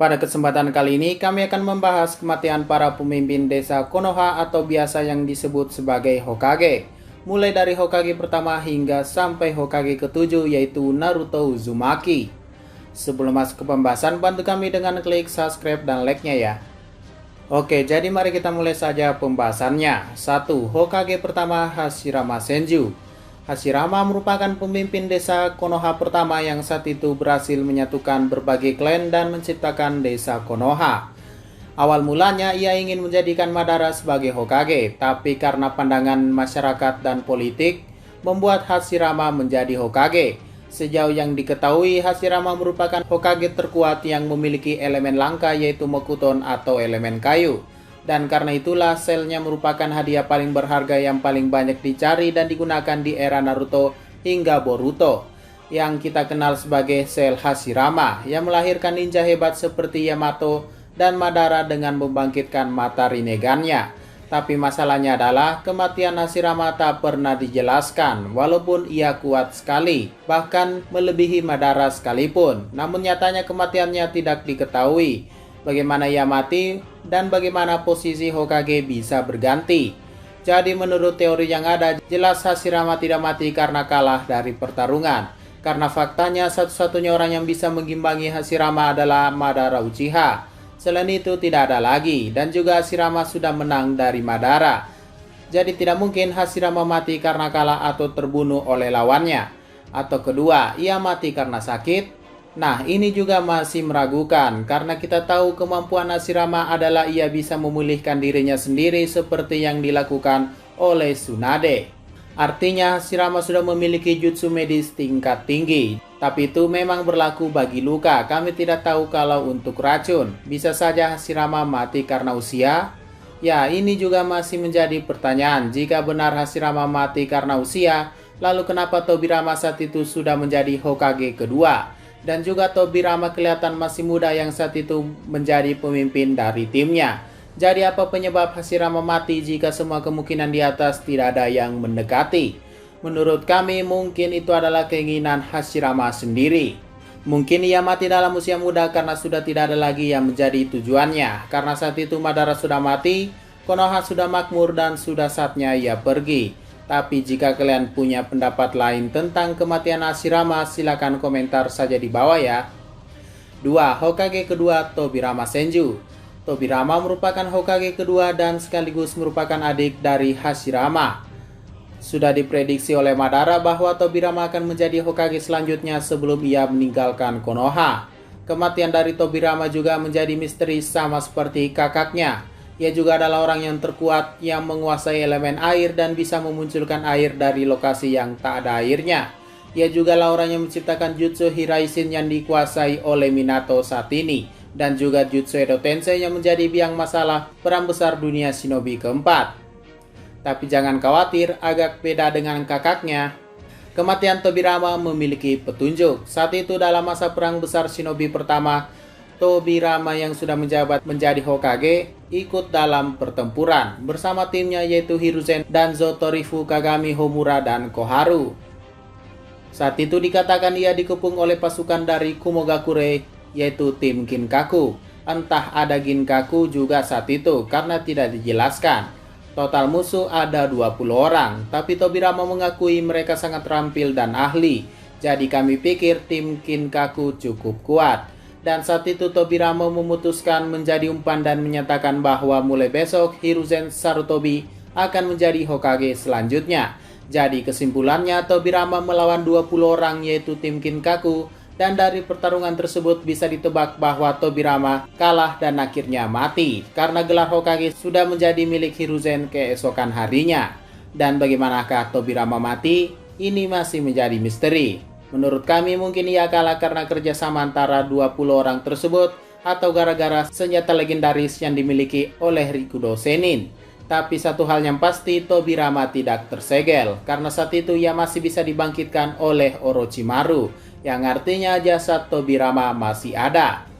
Pada kesempatan kali ini, kami akan membahas kematian para pemimpin desa Konoha atau biasa yang disebut sebagai Hokage. Mulai dari Hokage pertama hingga sampai Hokage ketujuh yaitu Naruto Uzumaki. Sebelum masuk ke pembahasan, bantu kami dengan klik subscribe dan like-nya ya. Oke, jadi mari kita mulai saja pembahasannya. 1. Hokage pertama Hashirama Senju. Hashirama merupakan pemimpin desa Konoha pertama yang saat itu berhasil menyatukan berbagai klan dan menciptakan desa Konoha. Awal mulanya ia ingin menjadikan Madara sebagai Hokage, tapi karena pandangan masyarakat dan politik membuat Hashirama menjadi Hokage. Sejauh yang diketahui, Hashirama merupakan Hokage terkuat yang memiliki elemen langka yaitu Mokuton atau elemen kayu. Dan karena itulah selnya merupakan hadiah paling berharga yang paling banyak dicari dan digunakan di era Naruto hingga Boruto, yang kita kenal sebagai sel Hashirama, yang melahirkan ninja hebat seperti Yamato dan Madara dengan membangkitkan mata Rinnegan-nya. Tapi masalahnya adalah kematian Hashirama tak pernah dijelaskan, walaupun ia kuat sekali, bahkan melebihi Madara sekalipun. Namun nyatanya kematiannya tidak diketahui. Bagaimana ia mati dan bagaimana posisi Hokage bisa berganti. Jadi menurut teori yang ada, jelas Hashirama tidak mati karena kalah dari pertarungan. Karena faktanya satu-satunya orang yang bisa mengimbangi Hashirama adalah Madara Uchiha. Selain itu tidak ada lagi, dan juga Hashirama sudah menang dari Madara. Jadi tidak mungkin Hashirama mati karena kalah atau terbunuh oleh lawannya. Atau kedua, ia mati karena sakit. Nah, ini juga masih meragukan karena kita tahu kemampuan Hashirama adalah ia bisa memulihkan dirinya sendiri seperti yang dilakukan oleh Tsunade. Artinya Hashirama sudah memiliki jutsu medis tingkat tinggi. Tapi itu memang berlaku bagi luka. Kami tidak tahu kalau untuk racun. Bisa saja Hashirama mati karena usia? Ya, ini juga masih menjadi pertanyaan. Jika benar Hashirama mati karena usia, lalu kenapa Tobirama saat itu sudah menjadi Hokage kedua? Dan juga Tobirama kelihatan masih muda yang saat itu menjadi pemimpin dari timnya. Jadi apa penyebab Hashirama mati jika semua kemungkinan di atas tidak ada yang mendekati? Menurut kami mungkin itu adalah keinginan Hashirama sendiri. Mungkin ia mati dalam usia muda karena sudah tidak ada lagi yang menjadi tujuannya. Karena saat itu Madara sudah mati, Konoha sudah makmur dan sudah saatnya ia pergi. Tapi jika kalian punya pendapat lain tentang kematian Hashirama, silakan komentar saja di bawah ya. 2. Hokage kedua Tobirama Senju. Tobirama merupakan Hokage kedua dan sekaligus merupakan adik dari Hashirama. Sudah diprediksi oleh Madara bahwa Tobirama akan menjadi Hokage selanjutnya sebelum ia meninggalkan Konoha. Kematian dari Tobirama juga menjadi misteri sama seperti kakaknya. Ia juga adalah orang yang terkuat yang menguasai elemen air dan bisa memunculkan air dari lokasi yang tak ada airnya. Ia juga adalah orang yang menciptakan jutsu Hiraishin yang dikuasai oleh Minato saat ini. Dan juga jutsu Edo Tensei yang menjadi biang masalah perang besar dunia shinobi keempat. Tapi jangan khawatir, agak beda dengan kakaknya. Kematian Tobirama memiliki petunjuk. Saat itu dalam masa perang besar shinobi pertama, Tobirama yang sudah menjabat menjadi Hokage ikut dalam pertempuran bersama timnya yaitu Hiruzen dan Zotorifu Kagami Homura dan Koharu. Saat itu dikatakan ia dikepung oleh pasukan dari Kumogakure yaitu tim Kinkaku. Entah ada Ginkaku juga saat itu karena tidak dijelaskan. Total musuh ada 20 orang, tapi Tobirama mengakui mereka sangat terampil dan ahli. Jadi kami pikir tim Kinkaku cukup kuat. Dan saat itu Tobirama memutuskan menjadi umpan dan menyatakan bahwa mulai besok Hiruzen Sarutobi akan menjadi Hokage selanjutnya. Jadi kesimpulannya Tobirama melawan 20 orang yaitu tim Kinkaku. Dan dari pertarungan tersebut bisa ditebak bahwa Tobirama kalah dan akhirnya mati. Karena gelar Hokage sudah menjadi milik Hiruzen keesokan harinya. Dan bagaimanakah Tobirama mati? Ini masih menjadi misteri. Menurut kami mungkin ia kalah karena kerjasama antara 20 orang tersebut atau gara-gara senjata legendaris yang dimiliki oleh Rikudo Sennin. Tapi satu hal yang pasti Tobirama tidak tersegel karena saat itu ia masih bisa dibangkitkan oleh Orochimaru yang artinya jasad Tobirama masih ada.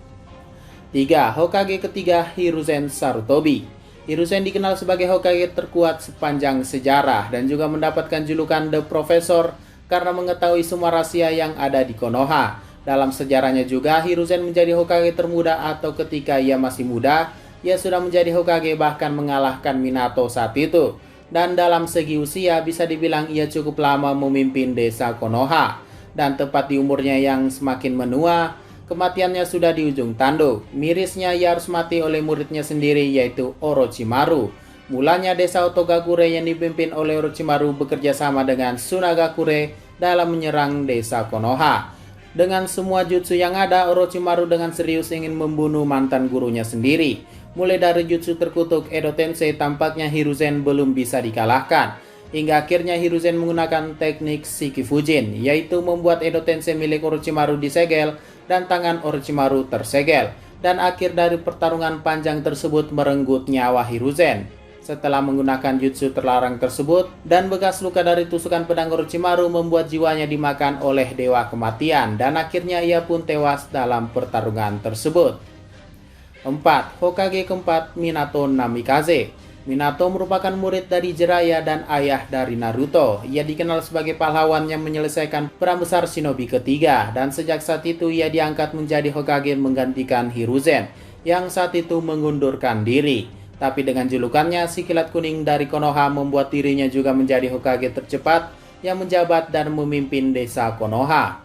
3. Hokage ketiga Hiruzen Sarutobi. Hiruzen dikenal sebagai Hokage terkuat sepanjang sejarah dan juga mendapatkan julukan The Professor karena mengetahui semua rahasia yang ada di Konoha. Dalam sejarahnya juga, Hiruzen menjadi Hokage termuda atau ketika ia masih muda, ia sudah menjadi Hokage bahkan mengalahkan Minato saat itu. Dan dalam segi usia, bisa dibilang ia cukup lama memimpin desa Konoha. Dan tepat di umurnya yang semakin menua, kematiannya sudah di ujung tanduk. Mirisnya ia harus mati oleh muridnya sendiri yaitu Orochimaru. Mulanya desa Otogakure yang dipimpin oleh Orochimaru bekerja sama dengan Tsunagakure dalam menyerang desa Konoha. Dengan semua jutsu yang ada, Orochimaru dengan serius ingin membunuh mantan gurunya sendiri. Mulai dari jutsu terkutuk Edo Tensei, tampaknya Hiruzen belum bisa dikalahkan. Hingga akhirnya Hiruzen menggunakan teknik Shikifujin, yaitu membuat Edo Tensei milik Orochimaru disegel dan tangan Orochimaru tersegel. Dan akhir dari pertarungan panjang tersebut merenggut nyawa Hiruzen. Setelah menggunakan jutsu terlarang tersebut, dan bekas luka dari tusukan pedang Orochimaru membuat jiwanya dimakan oleh Dewa Kematian, dan akhirnya ia pun tewas dalam pertarungan tersebut. 4. Hokage keempat, Minato Namikaze. Minato merupakan murid dari Jiraiya dan ayah dari Naruto. Ia dikenal sebagai pahlawan yang menyelesaikan perang besar shinobi ketiga, dan sejak saat itu ia diangkat menjadi Hokage menggantikan Hiruzen, yang saat itu mengundurkan diri. Tapi dengan julukannya, si kilat kuning dari Konoha membuat dirinya juga menjadi Hokage tercepat yang menjabat dan memimpin desa Konoha.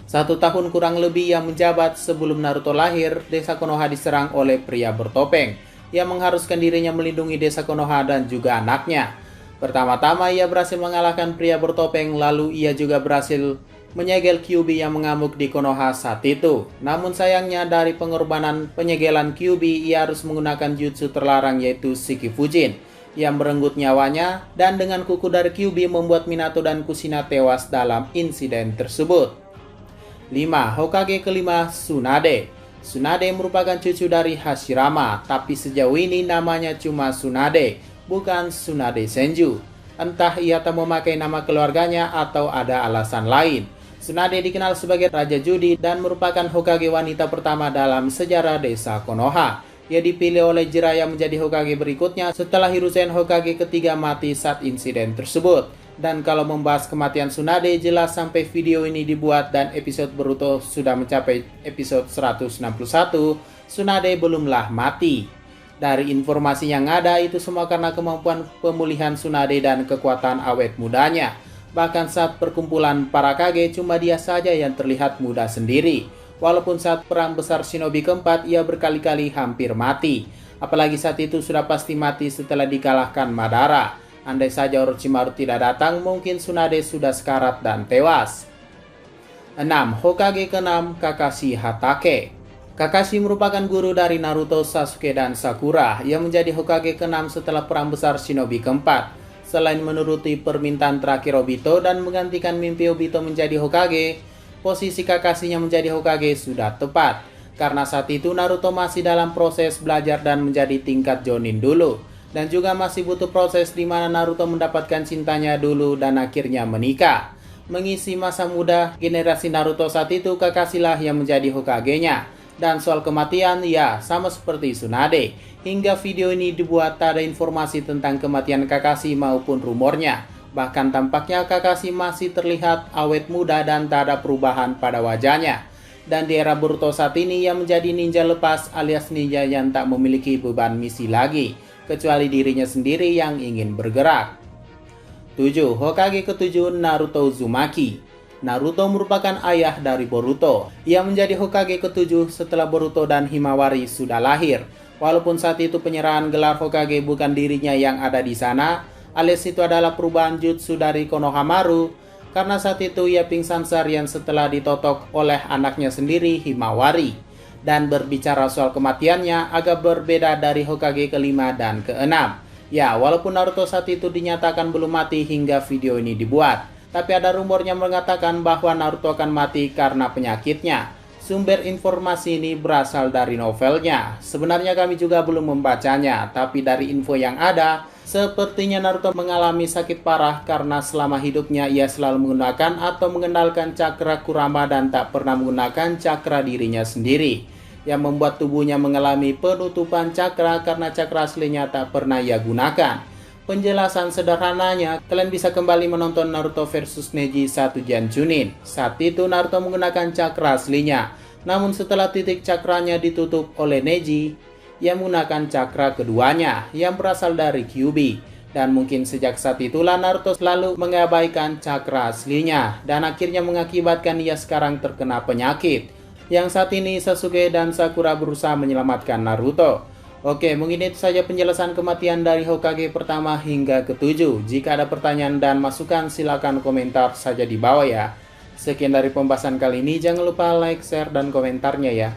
1 tahun kurang lebih ia menjabat sebelum Naruto lahir, desa Konoha diserang oleh pria bertopeng yang mengharuskan dirinya melindungi desa Konoha dan juga anaknya. Pertama-tama ia berhasil mengalahkan pria bertopeng, lalu ia juga berhasil menyegel Kyuubi yang mengamuk di Konoha saat itu. Namun sayangnya dari pengorbanan penyegelan Kyuubi, ia harus menggunakan jutsu terlarang yaitu Shikifujin yang merenggut nyawanya, dan dengan kuku dari Kyuubi membuat Minato dan Kushina tewas dalam insiden tersebut. 5. Hokage kelima, Tsunade. Tsunade merupakan cucu dari Hashirama, tapi sejauh ini namanya cuma Tsunade, bukan Tsunade Senju. Entah ia tak memakai nama keluarganya atau ada alasan lain. Tsunade dikenal sebagai Raja Judi dan merupakan Hokage wanita pertama dalam sejarah desa Konoha. Ia dipilih oleh Jiraiya menjadi Hokage berikutnya setelah Hiruzen Hokage ketiga mati saat insiden tersebut. Dan kalau membahas kematian Tsunade, jelas sampai video ini dibuat dan episode Boruto sudah mencapai episode 161, Tsunade belumlah mati. Dari informasi yang ada, itu semua karena kemampuan pemulihan Tsunade dan kekuatan awet mudanya. Bahkan saat perkumpulan para Kage, cuma dia saja yang terlihat muda sendiri. Walaupun saat perang besar shinobi keempat, ia berkali-kali hampir mati. Apalagi saat itu sudah pasti mati setelah dikalahkan Madara. Andai saja Orochimaru tidak datang, mungkin Tsunade sudah sekarat dan tewas. 6. Hokage ke-6, Kakashi Hatake. Kakashi merupakan guru dari Naruto, Sasuke, dan Sakura yang menjadi Hokage ke-6 setelah perang besar shinobi keempat. Selain menuruti permintaan terakhir Obito dan menggantikan mimpi Obito menjadi Hokage, posisi Kakashi yang menjadi Hokage sudah tepat. Karena saat itu Naruto masih dalam proses belajar dan menjadi tingkat Jonin dulu. Dan juga masih butuh proses di mana Naruto mendapatkan cintanya dulu dan akhirnya menikah. Mengisi masa muda generasi Naruto saat itu, Kakashi lah yang menjadi Hokage-nya. Dan soal kematian, ya sama seperti Tsunade. Hingga video ini dibuat tak ada informasi tentang kematian Kakashi maupun rumornya. Bahkan tampaknya Kakashi masih terlihat awet muda dan tak ada perubahan pada wajahnya. Dan di era Boruto saat ini ia menjadi ninja lepas alias ninja yang tak memiliki beban misi lagi, kecuali dirinya sendiri yang ingin bergerak. 7. Hokage ke-7, Naruto Uzumaki. Naruto merupakan ayah dari Boruto. Ia menjadi Hokage ke-7 setelah Boruto dan Himawari sudah lahir. Walaupun saat itu penyerahan gelar Hokage bukan dirinya yang ada di sana, alias itu adalah perubahan jutsu dari Konohamaru, karena saat itu ia pingsan seharian setelah ditotok oleh anaknya sendiri, Himawari. Dan berbicara soal kematiannya agak berbeda dari Hokage ke-5 dan ke-6. Ya, walaupun Naruto saat itu dinyatakan belum mati hingga video ini dibuat. Tapi ada rumornya mengatakan bahwa Naruto akan mati karena penyakitnya. Sumber informasi ini berasal dari novelnya. Sebenarnya kami juga belum membacanya, tapi dari info yang ada, sepertinya Naruto mengalami sakit parah karena selama hidupnya ia selalu menggunakan atau mengendalikan cakra Kurama dan tak pernah menggunakan cakra dirinya sendiri, yang membuat tubuhnya mengalami penutupan cakra karena cakra aslinya tak pernah ia gunakan. Penjelasan sederhananya, kalian bisa kembali menonton Naruto versus Neji 1 Jan Chunin. Saat itu Naruto menggunakan cakra aslinya. Namun setelah titik cakranya ditutup oleh Neji, ia menggunakan cakra keduanya yang berasal dari Kyuubi. Dan mungkin sejak saat itulah Naruto selalu mengabaikan cakra aslinya. Dan akhirnya mengakibatkan ia sekarang terkena penyakit. Yang saat ini Sasuke dan Sakura berusaha menyelamatkan Naruto. Oke, mungkin itu saja penjelasan kematian dari Hokage pertama hingga ke-7. Jika ada pertanyaan dan masukan, silakan komentar saja di bawah ya. Sekian dari pembahasan kali ini, jangan lupa like, share, dan komentarnya ya.